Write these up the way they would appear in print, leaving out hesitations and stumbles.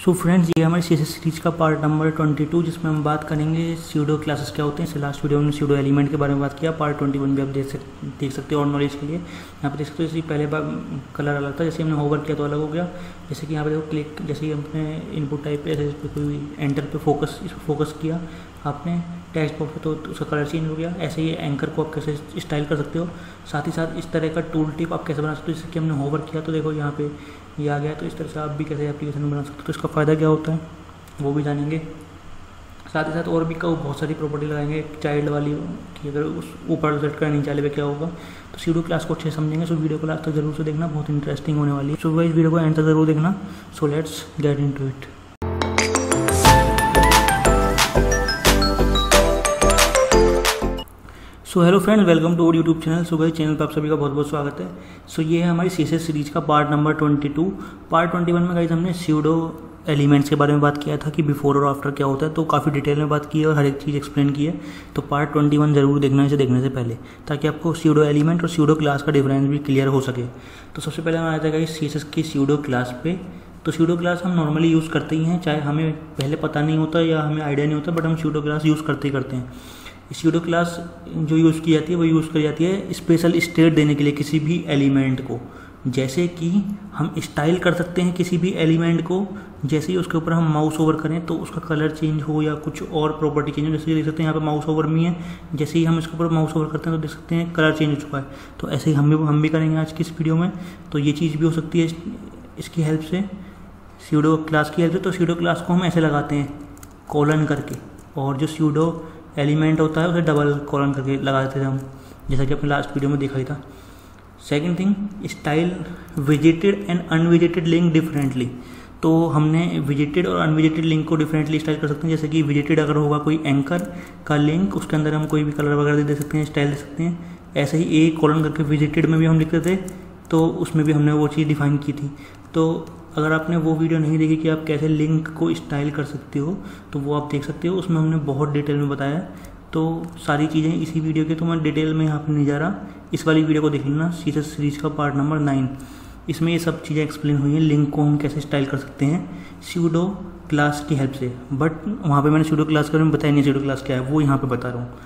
So friends, ये हमारी CSS series का पार्ट नंबर 22 जिसमें हम बात करेंगे स्यूडो क्लासेस क्या होते हैं। इससे लास्ट वीडियो में स्यूडो एलिमेंट के बारे में बात किया। पार्ट 21 भी आप देख सकते हो और नॉलेज के लिए यहाँ पे देख सकते हो। जैसे पहले बार कलर अलग था, जैसे हमने होवर किया तो अलग हो गया। जैसे कि यहाँ पे देखो क्लिक, जैसे कि हमने इनपुट टाइप पे ऐसे कोई एंटर पे फोकस किया आपने टेक्स्ट बॉक्स पे तो उसका कलर चेंज हो गया। ऐसे ही एंकर को आप कैसे स्टाइल कर सकते हो। साथ ही साथ इस तरह का टूल टिप आप कैसे बना सकते हो। जैसे कि हमने होवर किया तो देखो यहाँ पे ये आ गया। तो इस तरह से आप भी कैसे एप्लीकेशन बना सकते हो। तो इसका फ़ायदा क्या होता है वो भी जानेंगे। साथ ही साथ और भी बहुत सारी प्रॉपर्टी लगाएंगे। चाइल्ड वाली कि अगर उस ऊपर सेट का नीचे वाले पे क्या होगा, तो स्यूडो क्लास को अच्छे समझेंगे। सो वीडियो को लास्ट तक जरूर से देखना, बहुत इंटरेस्टिंग होने वाली है। सो इस वीडियो को एंड तक जरूर देखना। So let's get into it. So hello friends, welcome to our YouTube channel. So guys, channel पर आप सभी का बहुत बहुत स्वागत है। सो ये है हमारी CSS सीरीज का पार्ट नंबर 22। पार्ट 21 में गाइस हमने स्यूडो एलिमेंट्स के बारे में बात किया था कि बिफोर और आफ्टर क्या होता है। तो काफ़ी डिटेल में बात की है और हर एक चीज़ एक्सप्लेन की है। तो पार्ट 21 जरूर देखना इसे देखने से पहले, ताकि आपको स्यूडो एलिमेंट और स्यूडो क्लास का डिफरेंस भी क्लियर हो सके। तो सबसे पहले हम आ जाएगा इस CSS की स्यूडो क्लास पे। तो स्यूडो क्लास हम नॉर्मली यूज़ करते ही हैं, चाहे हमें पहले पता नहीं होता या हमें आइडिया नहीं होता, बट हम स्यूडो क्लास यूज़ करते ही करते हैं। स्यूडो क्लास जो यूज़ की जाती है वो यूज़ करी जाती है स्पेशल स्टेट देने के लिए किसी भी एलिमेंट को। जैसे कि हम स्टाइल कर सकते हैं किसी भी एलिमेंट को, जैसे ही उसके ऊपर हम माउस ओवर करें तो उसका कलर चेंज हो या कुछ और प्रॉपर्टी चेंज हो। जैसे कि देख सकते हैं यहाँ पे माउस ओवर में है, जैसे ही हम इसके ऊपर माउस ओवर करते हैं तो देख सकते हैं कलर चेंज हो चुका है। तो ऐसे ही हम भी करेंगे आज की इस वीडियो में। तो ये चीज़ भी हो सकती है इसकी हेल्प से, स्यूडो क्लास की हेल्प से। तो स्यूडो क्लास को हम ऐसे लगाते हैं कॉलन करके, और जो स्यूडो एलिमेंट होता है उसे डबल कॉलन करके लगा देते थे हम, जैसा कि अपने लास्ट वीडियो में देखा ही था। Second thing, style visited and unvisited link differently. तो हमने विजिटेड और अनविजिटेड लिंक को डिफरेंटली स्टाइल कर सकते हैं। जैसे कि विजिटेड अगर होगा कोई एंकर का लिंक, उसके अंदर हम कोई भी कलर वगैरह दे सकते हैं, स्टाइल दे सकते हैं। ऐसे ही एक कॉलन करके विजिटेड में भी हम लिखते थे, तो उसमें भी हमने वो चीज़ डिफाइन की थी। तो अगर आपने वो वीडियो नहीं देखी कि आप कैसे लिंक को स्टाइल कर सकते हो, तो वो आप देख सकते हो, उसमें हमने बहुत डिटेल में बताया। तो सारी चीज़ें इसी वीडियो के, तो मैं डिटेल में यहाँ पर नहीं जा रहा। इस वाली वीडियो को देख लेना, CSS सीरीज का पार्ट नंबर 9। इसमें ये सब चीज़ें एक्सप्लेन हुई हैं, लिंक को हम कैसे स्टाइल कर सकते हैं स्यूडो क्लास की हेल्प से। बट वहाँ पर मैंने स्यूडो क्लास के बारे में बताया नहीं, स्यूडो क्लास क्या है वो यहाँ पर बता रहा हूँ।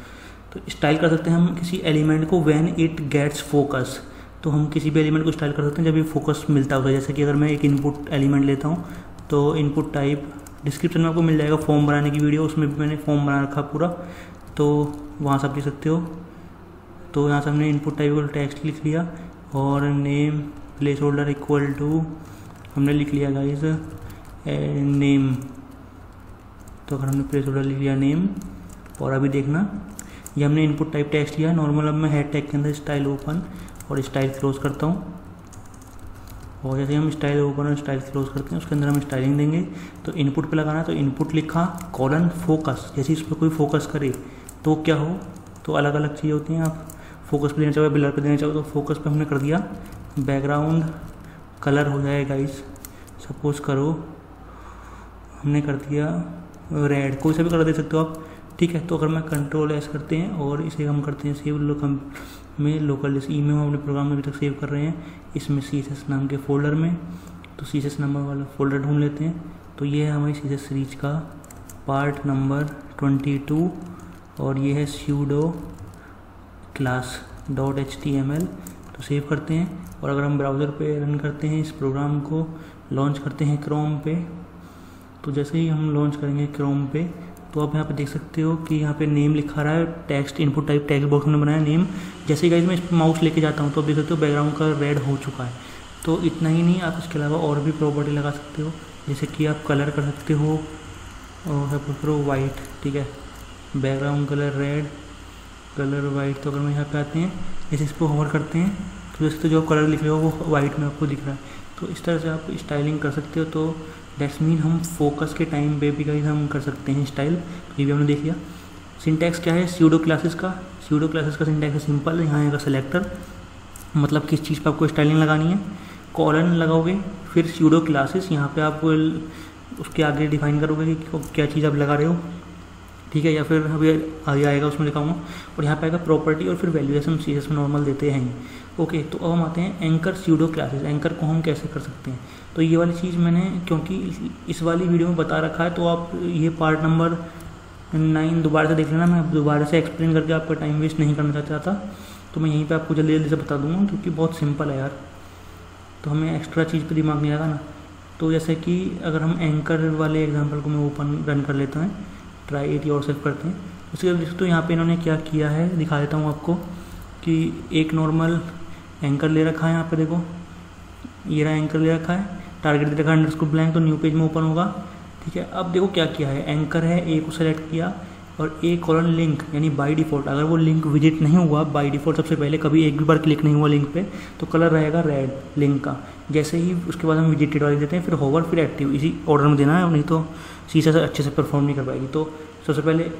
तो स्टाइल कर सकते हैं हम किसी एलिमेंट को व्हेन इट गेट्स फोकस। तो हम किसी भी एलिमेंट को स्टाइल कर सकते हैं जब ये फोकस मिलता होता है। जैसे कि अगर मैं एक इनपुट एलिमेंट लेता हूँ, तो इनपुट टाइप डिस्क्रिप्शन में आपको मिल जाएगा फॉर्म बनाने की वीडियो, उसमें भी मैंने फॉर्म बना रखा पूरा, तो वहाँ से आप देख सकते हो। तो यहाँ से हमने इनपुट टाइप को टेक्स्ट लिख लिया और name placeholder equal to हमने लिख लिया गाइस नेम। तो अगर हमने प्लेस होल्डर लिख लिया नेम, और अभी देखना ये हमने इनपुट टाइप टेक्स्ट लिया नॉर्मल। अब मैं हेड टैग के अंदर स्टाइल ओपन और स्टाइल क्लोज करता हूँ, और जैसे हम स्टाइल ओपन और स्टाइल क्लोज करते हैं उसके अंदर हम स्टाइलिंग देंगे। तो इनपुट पे लगाना, तो इनपुट लिखा कॉलन फोकस। जैसे इस पर कोई फोकस करे तो क्या हो, तो अलग अलग चीज़ें होती हैं। आप फोकस पे देना चाहो, ब्लर पे देना चाहो, तो फोकस पे हमने कर दिया बैकग्राउंड कलर हो जाएगा गाइस। सपोज करो हमने कर दिया रेड, कोई सा भी कलर दे सकते हो आप, ठीक है। तो अगर मैं Ctrl+S करते हैं और इसे हम करते हैं सेव में लोकल, जैसे ई में हम अपने प्रोग्राम में अभी तक सेव कर रहे हैं इसमें CSS नाम के फोल्डर में। तो CSS नंबर वाला फोल्डर ढूंढ लेते हैं। तो ये है हमारी CSS सीरीज का पार्ट नंबर 22, और ये है स्यूडो क्लास .html। तो सेव करते हैं, और अगर हम ब्राउज़र पे रन करते हैं इस प्रोग्राम को, लॉन्च करते हैं क्रोम पे, तो जैसे ही हम लॉन्च करेंगे क्रोम पे, तो आप यहाँ पे देख सकते हो कि यहाँ पे नेम लिखा रहा है, text input type text box में बनाया नेम। जैसे ही गाइस मैं इस पर माउस लेके जाता हूँ तो आप देख सकते हो बैकग्राउंड का रेड हो चुका है। तो इतना ही नहीं, आप इसके अलावा और भी प्रॉपर्टी लगा सकते हो। जैसे कि आप कलर कर सकते हो, और सपोज करो वाइट, ठीक है, background colour red, colour white. तो अगर मैं यहाँ पे आते हैं, जैसे इस पर होवर करते हैं तो जैसे तो जो कलर लिख रहे हो वो वाइट में आपको दिख रहा है। तो इस तरह से आप स्टाइलिंग कर सकते हो। तो दैट्स मीन हम फोकस के टाइम पे भी गाइस हम कर सकते हैं स्टाइल। ये भी हमने देख लिया। सिंटैक्स क्या है स्यूडो क्लासेस का? स्यूडो क्लासेस का सिंटैक्स है सिंपल। यहाँ आएगा सेलेक्टर, मतलब किस चीज़ पे आपको स्टाइलिंग लगानी है, कॉलन लगाओगे, फिर स्यूडो क्लासेस, यहाँ पे आप उसके आगे डिफाइन करोगे कि क्या चीज़ आप लगा रहे हो, ठीक है। या फिर अभी आगे आएगा उसमें लिखा हूँ, और यहाँ पे आएगा प्रॉपर्टी और फिर वैल्यूएशन CSS में नॉर्मल देते हैं। ओके, तो अब हम आते हैं एंकर स्यूडो क्लासेस। एंकर को हम कैसे कर सकते हैं, तो ये वाली चीज़ मैंने क्योंकि इस वाली वीडियो में बता रखा है, तो आप ये पार्ट नंबर 9 दोबारा से देख लेना। मैं दोबारा से एक्सप्लेन करके आपका टाइम वेस्ट नहीं करना चाहता, तो मैं यहीं पे आपको जल्दी जल्दी से बता दूंगा, क्योंकि बहुत सिंपल है यार, तो हमें एक्स्ट्रा चीज़ पे दिमाग नहीं लगा ना। तो जैसे कि अगर हम एंकर वाले एग्जांपल को मैं ओपन रन कर लेता हूँ, ट्राई इट योरसेल्फ करते हैं, उसके बाद तो यहाँ पे इन्होंने क्या किया है दिखा देता हूँ आपको, कि एक नॉर्मल एंकर ले रखा है, यहाँ पे देखो ये रहा एंकर ले रखा है, टारगेट दे रखा है अंडरस्कोर ब्लैंक, तो न्यू पेज में ओपन होगा। ठीक है, अब देखो क्या किया है, एंकर है ए को सेलेक्ट किया और ए कॉलन लिंक, यानी बाय डिफ़ॉल्ट अगर वो लिंक विजिट नहीं हुआ बाय डिफ़ॉल्ट, सबसे पहले कभी एक भी बार क्लिक नहीं हुआ लिंक पे, तो कलर रहेगा रेड लिंक का। जैसे ही उसके बाद हम विजिटेड वाली देते हैं, फिर होवर, फिर एक्टिव, इसी ऑर्डर में देना है, नहीं तो शीशा से अच्छे से परफॉर्म नहीं कर पाएगी। तो सबसे पहले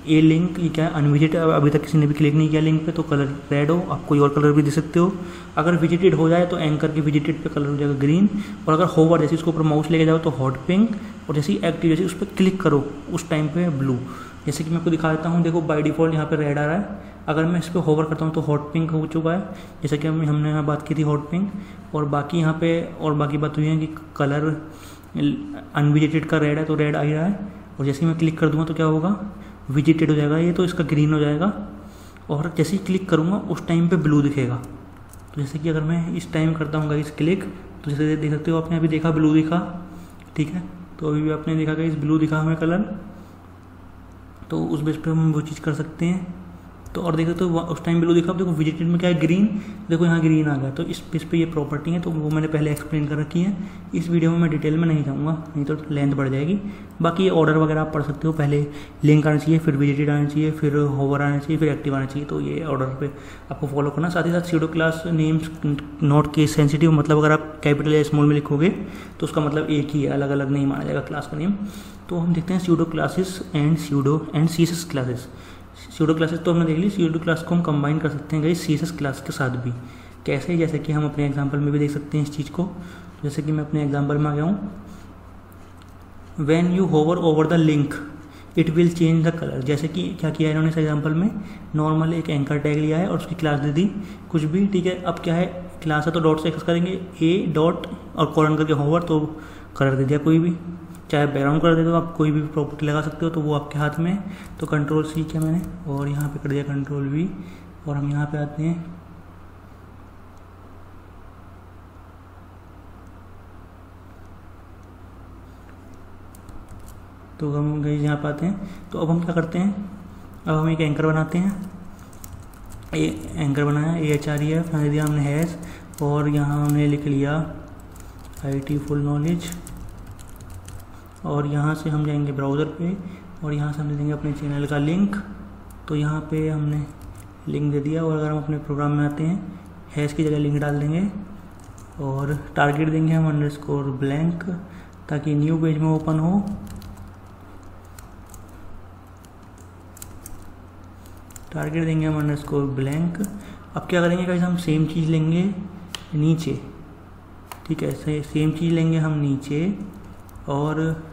ए लिंक, ये क्या है अनविजिटेड, अभी तक किसी ने भी क्लिक नहीं किया लिंक पे, तो कलर रेड हो, आप कोई और कलर भी दे सकते हो। अगर विजिटेड हो जाए तो एंकर के विजिटेड पे कलर हो जाएगा ग्रीन, और अगर होवर जैसे उसको ऊपर माउस लेके जाओ तो हॉट पिंक, और जैसे एक्टिव जैसे उस पर क्लिक करो उस टाइम पे ब्लू। जैसे कि मैं आपको दिखा देता हूँ, देखो बाय डिफ़ॉल्ट यहाँ पे रेड आ रहा है, अगर मैं इस पर होवर करता हूँ तो हॉट पिंक हो चुका है, जैसे कि हमने यहाँ बात की थी हॉट पिंक। और बाकी यहाँ पे और बाकी बात हुई है कि कलर अनविजिटेड का रेड है, तो रेड आ ही रहा है, और जैसे ही मैं क्लिक कर दूँगा तो क्या होगा, विजिटेड हो जाएगा ये, तो इसका ग्रीन हो जाएगा, और जैसे ही क्लिक करूँगा उस टाइम पे ब्लू दिखेगा। तो जैसे कि अगर मैं इस टाइम करता हूँ गाइस क्लिक, तो जैसे देख सकते हो आपने अभी देखा ब्लू दिखा, ठीक है, तो अभी भी आपने देखा गाइस ब्लू दिखा हमें कलर, तो उस बेस पे हम वो चीज़ कर सकते हैं। तो और देखो तो उस टाइम ब्लू दिखा, देखो विजिटेड में क्या है ग्रीन, देखो यहाँ ग्रीन आ गया, तो इस पे ये प्रॉपर्टी है, तो वो मैंने पहले एक्सप्लेन कर रखी है, इस वीडियो में मैं डिटेल में नहीं जाऊँगा, नहीं तो लेंथ बढ़ जाएगी। बाकी ये ऑर्डर वगैरह आप पढ़ सकते हो, पहले लिंक आना चाहिए, फिर विजिटेड आना चाहिए, फिर होवर आना चाहिए, फिर एक्टिव आना चाहिए, तो ये ऑर्डर पे आपको फॉलो करना। साथ ही साथ pseudo class names not case sensitive, मतलब अगर आप कैपिटल या स्मॉल में लिखोगे तो उसका मतलब एक ही है, अलग अलग नहीं माना जाएगा क्लास का नेम। तो हम देखते हैं pseudo classes and CSS classes. Pseudo classes तो हमने देख ली, स्यूडो क्लास को हम कंबाइन कर सकते हैं गाइस सीएसएस क्लास के साथ भी। कैसे, जैसे कि हम अपने एग्जांपल में भी देख सकते हैं इस चीज़ को। जैसे कि मैं अपने एग्जांपल में आ गया हूँ, when you hover over the link it will change the colour. जैसे कि क्या किया है इन्होंने इस एग्जांपल में, नॉर्मल एक एंकर टैग लिया है और उसकी क्लास दे दी कुछ भी, ठीक है। अब क्या है, क्लास है तो डॉट से एक्सेस करेंगे, ए डॉट और कॉलन करके होवर, तो कलर दे दिया कोई भी, चाहे बैकग्राउंड कर दे दो, आप कोई भी प्रॉपर्टी लगा सकते हो, तो वो आपके हाथ में। तो कंट्रोल सी किया मैंने और यहाँ पे कर दिया कंट्रोल वी, और हम यहाँ पे आते हैं, तो हम गए यहाँ पे आते हैं। तो अब हम क्या करते हैं, अब हम एक एंकर बनाते हैं, एंकर बनाया AHREF दिया हमने हैज़, और यहाँ हमने लिख लिया IT फुल नॉलेज, और यहाँ से हम जाएंगे ब्राउज़र पे, और यहाँ से हम दे देंगे अपने चैनल का लिंक। तो यहाँ पे हमने लिंक दे दिया, और अगर हम अपने प्रोग्राम में आते हैं, हैश की जगह लिंक डाल देंगे, और टारगेट देंगे हम अंडरस्कोर ब्लैंक, ताकि न्यू पेज में ओपन हो। टारगेट देंगे हम अंडरस्कोर ब्लैंक। अब क्या करेंगे गाइस, हम सेम चीज़ लेंगे नीचे, ठीक है, सेम चीज़ लेंगे हम नीचे, और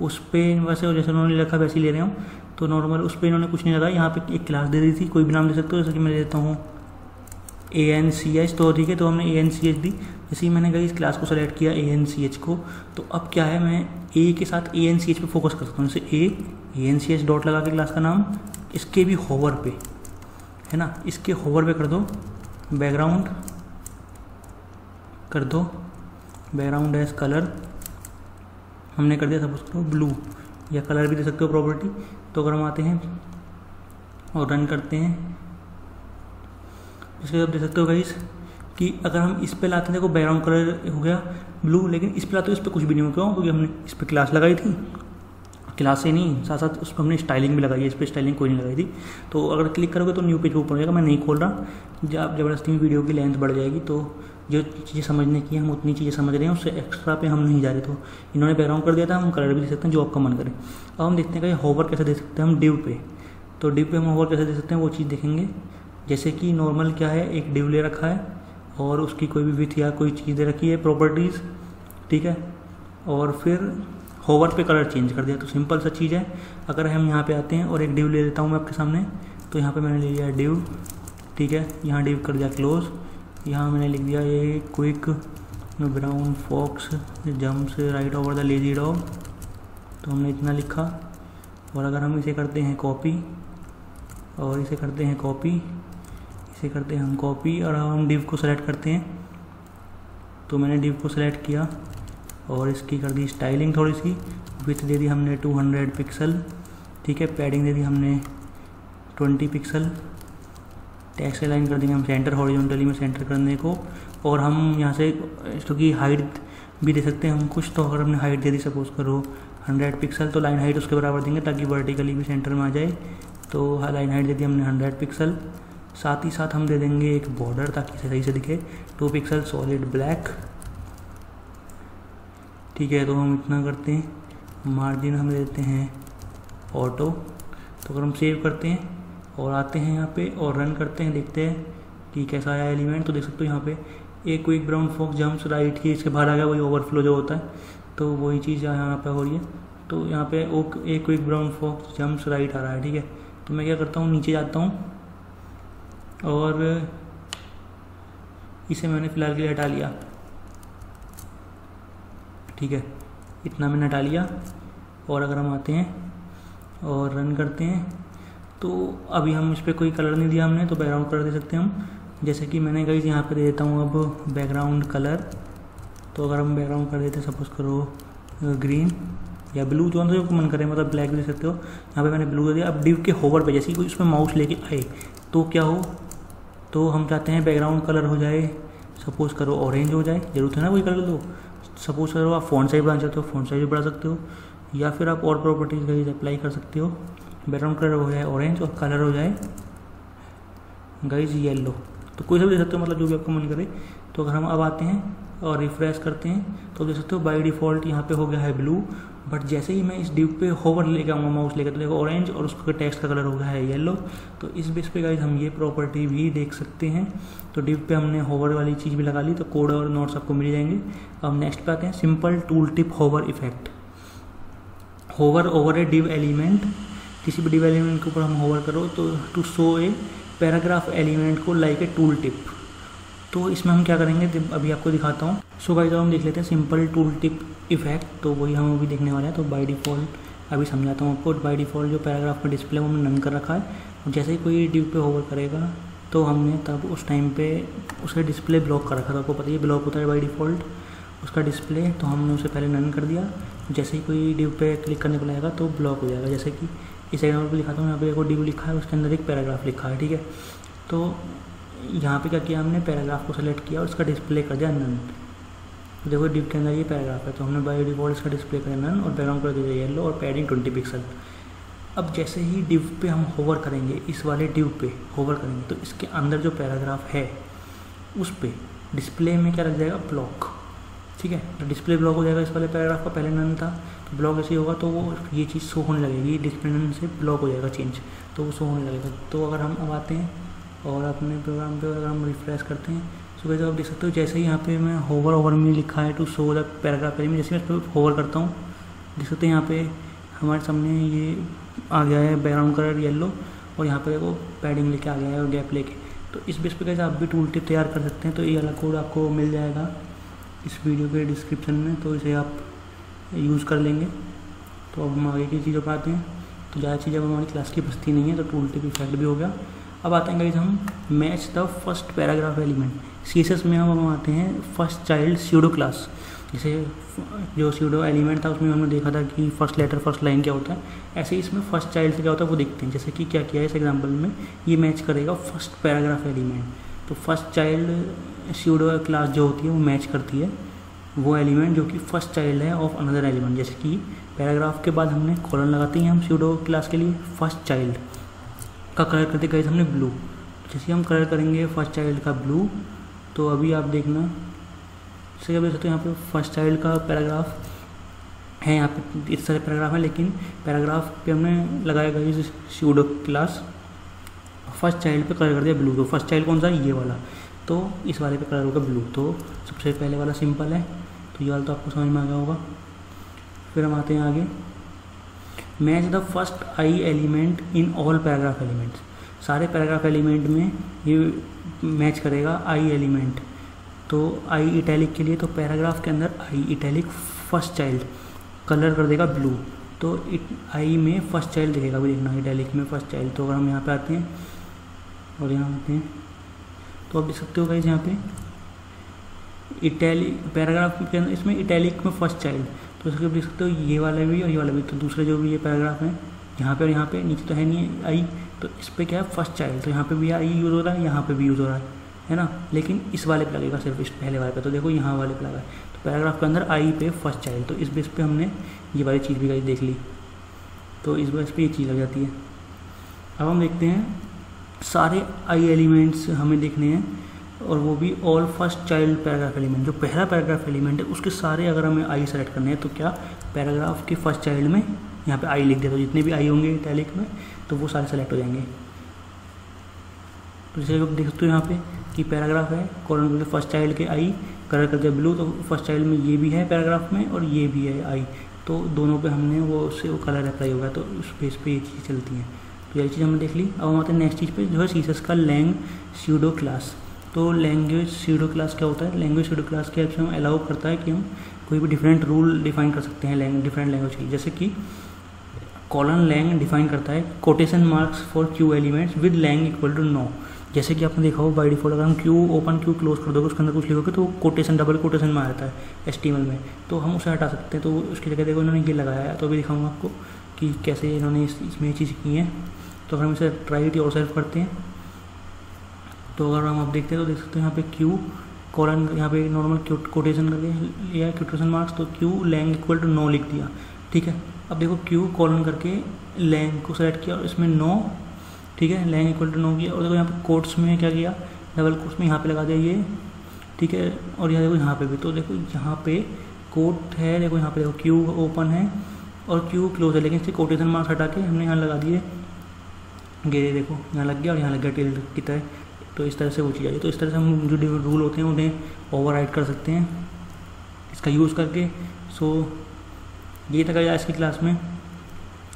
उस पर वैसे जैसे उन्होंने रखा वैसे ही ले रहे हूँ। तो नॉर्मल उस पर इन्होंने कुछ नहीं लगा, यहाँ पे एक क्लास दे दी थी, कोई भी नाम दे सकते हो, जैसे कि मैं देता हूँ ANCH, तो ठीक है, तो हमने ANCH दी। जैसे ही मैंने इस क्लास को सेलेक्ट किया ANCH को, तो अब क्या है, मैं ए के साथ ANCH पे फोकस कर सकता हूँ, जैसे ANCH डॉट लगा के क्लास का नाम, इसके भी होवर पे है ना, इसके होवर पे कर दो, बैकग्राउंड कर दो, बैकग्राउंड एज कलर हमने कर दिया, सपोज करो ब्लू, या कलर भी दे सकते हो प्रॉपर्टी। तो अगर हम आते हैं और रन करते हैं, इसके आप देख सकते हो गाइस कि अगर हम इस पे लाते हैं, देखो बैकग्राउंड कलर हो गया ब्लू, लेकिन इस पे लाते हो इस पर कुछ भी नहीं हो, क्यों, क्योंकि हमने इस पर क्लास लगाई थी, क्लास से नहीं, साथ साथ उस पर हमने स्टाइलिंग भी लगाई है, इस पर स्टाइलिंग कोई नहीं लगाई थी। तो अगर क्लिक करोगे तो न्यू पेज ओपन हो जाएगा, मैं नहीं खोल रहा, जब आप ज़बरदस्ती वीडियो की लेंथ बढ़ जाएगी, तो जो चीज़ें समझने की हम उतनी चीज़ें समझ रहे हैं, उससे एक्स्ट्रा पे हम नहीं जा रहे। तो इन्होंने बैकग्राउंड कर दिया था, हम कलर भी दे सकते हैं जो आपका मन करे। अब हम देखते हैं कि होवर कैसे दे सकते हैं हम डिव पे। तो डिव पे हम होवर कैसे दे सकते हैं वो चीज़ देखेंगे। जैसे कि नॉर्मल क्या है, एक डिव ले रखा है और उसकी कोई भी विथ या कोई चीज़ दे रखी है प्रॉपर्टीज़, ठीक है, और फिर होवर पे कलर चेंज कर दिया। तो सिंपल सा चीज़ है। अगर हम यहाँ पे आते हैं और एक डिव ले लेता हूँ मैं आपके सामने, तो यहाँ पे मैंने ले लिया डिव, ठीक है, यहाँ डिव कर दिया क्लोज, यहाँ मैंने लिख दिया ये quick brown fox jumps right over the lazy dog, तो हमने इतना लिखा। और अगर हम इसे करते हैं कॉपी और इसे करते हैं कॉपी, इसे करते हैं हम कॉपी और हम डिव को सेलेक्ट करते हैं, तो मैंने डिव को सेलेक्ट किया और इसकी कर दी स्टाइलिंग थोड़ी सी, विथ दे दी हमने 200 पिक्सल, ठीक है। पैडिंग दे दी हमने 20 पिक्सल, टेक्स्ट लाइन कर देंगे हम सेंटर हॉरिजॉन्टली में सेंटर करने को। और हम यहाँ से क्योंकि हाइट भी दे सकते हैं हम कुछ, तो अगर हमने हाइट दे दी सपोज करो 100 पिक्सल, तो लाइन हाइट उसके बराबर देंगे ताकि वर्टिकली भी सेंटर में आ जाए। तो लाइन हाइट दे दी हमने 100 पिक्सल, साथ ही साथ हम दे देंगे एक बॉर्डर ताकि सही से दिखे 2 पिक्सल सॉलिड ब्लैक, ठीक है। तो हम इतना करते हैं, मार्जिन हम दे देते हैं ऑटो। तो अगर हम सेव करते हैं और आते हैं यहाँ पे और रन करते हैं, देखते हैं कि कैसा आया एलिमेंट, तो देख सकते हो यहाँ पे एक quick brown fox jumps right की इसके बाहर आ गया, वही ओवरफ्लो जो होता है, तो वही चीज़ यहाँ पे हो रही है। तो यहाँ पे एक quick brown fox jumps right आ रहा है, ठीक है। तो मैं क्या करता हूँ, नीचे जाता हूँ और इसे मैंने फ़िलहाल के लिए हटा लिया, ठीक है। इतना मैंने हटा लिया। और अगर हम आते हैं और रन करते हैं, तो अभी हम इस पर कोई कलर नहीं दिया हमने, तो बैकग्राउंड कलर दे सकते हैं हम, जैसे कि मैंने गाइस यहाँ पे दे देता हूँ अब बैकग्राउंड कलर। तो अगर हम बैकग्राउंड कर देते हैं सपोज करो ग्रीन या ब्लू, जो जो मन करे, मतलब ब्लैक भी दे सकते हो। यहाँ पे मैंने ब्लू दे दिया। अब डिव के होवर पे जैसे ही कोई उसमें माउस लेके आए तो क्या हो, तो हम चाहते हैं बैकग्राउंड कलर हो जाए सपोज करो ऑरेंज हो जाए, जरूरत है ना कोई कलर। दो सपोज करो आप फ़ॉन्ट साइज बढ़ाना चाहते हो, फ़ॉन्ट साइज भी बढ़ा सकते हो, या फिर आप और प्रॉपर्टीज गाइस अप्लाई कर सकते हो। बैकग्राउंड कलर हो जाए ऑरेंज और कलर हो जाए गाइस येलो, तो कोई सा भी दे सकते हो, मतलब जो भी आपको मन करे। तो अगर हम अब आते हैं और रिफ्रेश करते हैं तो देख सकते हो बाय डिफ़ॉल्ट यहाँ पे हो गया है ब्लू, बट जैसे ही मैं इस डिव पे होवर लेके आऊँगा माउस लेकर, तो देखो ऑरेंज और उसका टेक्स्ट का कलर हो गया है येलो। तो इस बेस पे गाइस हम ये प्रॉपर्टी भी देख सकते हैं। तो डिव पे हमने होवर वाली चीज़ भी लगा ली, तो कोड और नोट्स आपको मिल जाएंगे। अब नेक्स्ट पे आते हैं, simple tooltip hover effect. Hover over a div element, किसी भी डिव एलिमेंट के ऊपर हम होवर करो तो to show a paragraph element को लाइक ए टूल टिप। तो इसमें हम क्या करेंगे अभी आपको दिखाता हूँ। सो गाइस हम देख लेते हैं सिंपल टूल टिप इफेक्ट, तो वही हम अभी देखने वाले हैं। तो बाय डिफ़ॉल्ट अभी समझाता हूँ आपको। बाय डिफ़ॉल्ट जो पैराग्राफ का डिस्प्ले वो हमने नन कर रखा है, और जैसे ही कोई डिव पे होवर करेगा तो हमने तब उस टाइम पे उसका डिस्प्ले ब्लॉक कर रखा था, आपको पता है ब्लॉक होता है बाय डिफ़ॉल्ट उसका डिस्प्ले। तो हमने उसे पहले नन कर दिया, जैसे ही कोई डिव पे क्लिक करने को लाएगा तो ब्लॉक हो जाएगा। जैसे कि इस एग्जाम्पल पे दिखाता हूँ, यहाँ पे एक डिव लिखा है, उसके अंदर एक पैराग्राफ लिखा है, ठीक है। तो यहाँ पे क्या किया हमने, पैराग्राफ को सेलेक्ट किया और इसका डिस्प्ले कर दिया नन। तो देखो डिव के अंदर ये पैराग्राफ है, तो हमने बाय डिफ़ॉल्ट इसका डिस्प्ले कर दिया नन और बैकग्राउंड कर दिया येलो और पैडिंग 20 पिक्सल। अब जैसे ही डिव पे हम होवर करेंगे, इस वाले डिव पे होवर करेंगे, तो इसके अंदर जो पैराग्राफ है उस पर डिस्प्ले में क्या लग जाएगा, ब्लॉक, ठीक है। तो डिस्प्ले ब्लॉक हो जाएगा इस वाले पैराग्राफ का, पहले नन था तो ब्लॉक ऐसे होगा, तो वो ये चीज़ शो होने लगेगी, डिस्प्ले नन से ब्लॉक हो जाएगा चेंज, तो वो शो होने लगेगा। तो अगर हम अब आते हैं और अपने प्रोग्राम पे अगर हम रिफ्रेश करते हैं, तो वैसे आप देख सकते हो जैसे ही यहाँ पे मैं होवर ओवर में लिखा है to show the paragraph element, जैसे मैं इस पर होवर करता हूँ देख सकते हैं यहाँ पे हमारे सामने ये आ गया है बैकग्राउंड कलर येलो, और यहाँ पे देखो पैडिंग लेके आ गया है और गैप लेके। तो इस बेस पे कैसे आप भी टूल टिप तैयार कर सकते हैं। तो ये वाला कोड आपको मिल जाएगा इस वीडियो के डिस्क्रिप्शन में, तो इसे आप यूज़ कर लेंगे। तो अब हम आगे की चीज़ों पर आते हैं। तो ज़्यादा चीज़ अब हमारी क्लास की बस्ती नहीं है, तो टूल टिप इफेक्ट भी हो गया। अब आते हैं गाइस हम match the first paragraph element. CSS में हम आते हैं फर्स्ट चाइल्ड स्यूडो क्लास। जैसे जो स्यूडो एलिमेंट था उसमें हमने देखा था कि फर्स्ट लेटर फर्स्ट लाइन क्या होता है, ऐसे ही इसमें फर्स्ट चाइल्ड से क्या होता है वो देखते हैं। जैसे कि क्या किया है इस एग्जाम्पल में, ये मैच करेगा फर्स्ट पैराग्राफ एलिमेंट। तो फर्स्ट चाइल्ड स्यूडो क्लास जो होती है वो मैच करती है वो एलिमेंट जो कि फर्स्ट चाइल्ड है ऑफ अनदर एलिमेंट। जैसे कि पैराग्राफ के बाद हमने कॉलन लगाते हैं हम स्यूडो क्लास के लिए, फर्स्ट चाइल्ड का कलर करते गए हमने ब्लू। जैसे हम कलर करेंगे फर्स्ट चाइल्ड का ब्लू, तो अभी आप देखना जैसे आप देख सकते हो यहाँ पे फर्स्ट चाइल्ड का पैराग्राफ है, यहाँ पे इस तरह पैराग्राफ है, लेकिन पैराग्राफ पे हमने लगाया गया इस स्यूडो क्लास फर्स्ट चाइल्ड पे कलर कर दिया ब्लू। तो फर्स्ट चाइल्ड कौन सा है, ये वाला, तो इस वाले पे कलर होगा ब्लू। तो सबसे पहले वाला सिंपल है, तो ये वाला तो आपको समझ में आ गया होगा। फिर हम आते हैं आगे, match the first I element in all paragraph elements. सारे पैराग्राफ एलिमेंट में ये मैच करेगा आई एलिमेंट। तो आई इटैलिक के लिए तो पैराग्राफ के अंदर आई इटैलिक फर्स्ट चाइल्ड कलर कर देगा ब्लू, तो आई में फर्स्ट चाइल्ड दिखेगा, भी देखना इटैलिक में फर्स्ट चाइल्ड। तो अगर हम यहाँ पे आते हैं और यहाँ आते हैं तो आप देख सकते हो गाइस यहाँ पे इटैलिक पैराग्राफ के अंदर इसमें इटैलिक में फर्स्ट चाइल्ड, तो इसको देख सकते हो ये वाला भी और ये वाला भी। तो दूसरे जो भी ये पैराग्राफ है यहाँ पे और यहाँ पे, नीचे तो है नहीं आई, तो इस पर क्या है फर्स्ट चाइल्ड, तो यहाँ पे भी आई यूज़ हो रहा है, यहाँ पे भी यूज़ हो रहा है ना, लेकिन इस वाले पे लगेगा सिर्फ इस पहले वाले पे। तो देखो यहाँ वाले पे लगा है, तो पैराग्राफ के अंदर आई पे फर्स्ट चाइल्ड, तो इस बेस पे हमने ये वाली चीज़ भी देख ली, तो इस बेस पे ये चीज़ लग जाती है। अब हम देखते हैं सारे आई एलिमेंट्स हमें देखने हैं, और वो भी all first child paragraph element, जो पहला पैराग्राफ एलिमेंट है उसके सारे अगर हमें आई सेलेक्ट करने हैं तो क्या पैराग्राफ के फर्स्ट चाइल्ड में यहाँ पे आई लिख दे, तो जितने भी आई होंगे इटैलिक में तो वो सारे सेलेक्ट हो जाएंगे। तो जैसे आप देख सकते हो यहाँ पे कि पैराग्राफ है, कॉलम के फर्स्ट चाइल्ड के आई कलर कर दिया ब्लू, तो फर्स्ट चाइल्ड में ये भी है पैराग्राफ में और ये भी है आई, तो दोनों पे हमने वो उससे वो कलर अप्लाई होगा, तो उस बेस पे ये चीज़ चलती है। तो यही चीज़ हमने देख ली। अब हम आते हैं नेक्स्ट चीज़ पे जो है सीएसएस का लैंग स्यूडो क्लास। तो लैंग्वेज स्यूडो क्लास क्या होता है? लैंग्वेज स्यूडो क्लास के हेल्प से हम अलाउ करता है कि हम कोई भी डिफरेंट रूल डिफाइन कर सकते हैं डिफरेंट लैंग्वेज की, जैसे कि कॉलन लैंग डिफाइन करता है quotation marks for q elements with lang equal to no. जैसे कि आपने देखा हो बाय डिफॉल्ट अगर हम क्यू ओपन क्यू क्लोज कर दोगे उसके अंदर कुछ लिखोगे तो कोटेशन डबल कोटेशन में आ जाता है HTML में, तो हम उसे हटा सकते हैं। तो उसकी जगह देखो इन्होंने ये लगाया है, तो अभी दिखाऊंगा आपको कि कैसे इन्होंने इसमें चीज़ की है। तो अगर हम इसे ट्राई इट योरसेल्फ करते हैं तो अगर हम आप देखते हैं तो देख सकते हैं यहाँ पे क्यू कॉलन यहाँ पे नॉर्मल कोटेशन करके लिया कोटेशन मार्क्स, तो q lang equal to no लिख दिया, ठीक है। अब देखो क्यू कॉलन करके लैंग को सेलेक्ट किया और इसमें नो, ठीक है, लैंग इक्वल टू नो किया, और देखो यहाँ पे कोट्स में क्या किया डबल कोट्स में यहाँ पे लगा दिया ये, ठीक है। और यहाँ देखो यहाँ पे भी, तो देखो यहाँ पे कोट है, देखो यहाँ पे देखो क्यू ओपन है और क्यू क्लोज है, लेकिन इससे कोटेशन मार्क्स हटा के हमने यहाँ लगा दिए गेरे, देखो यहाँ लग गया और यहाँ लग गया टेल की तरह। तो इस तरह से वो चीज़ आई। तो इस तरह से हम जो रूल होते हैं उन्हें ओवरराइड कर सकते हैं इसका यूज़ करके। सो ये तक आज की क्लास में।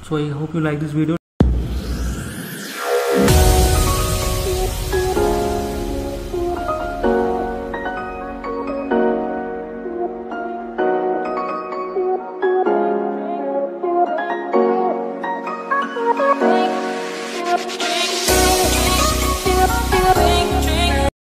So I hope you like this video.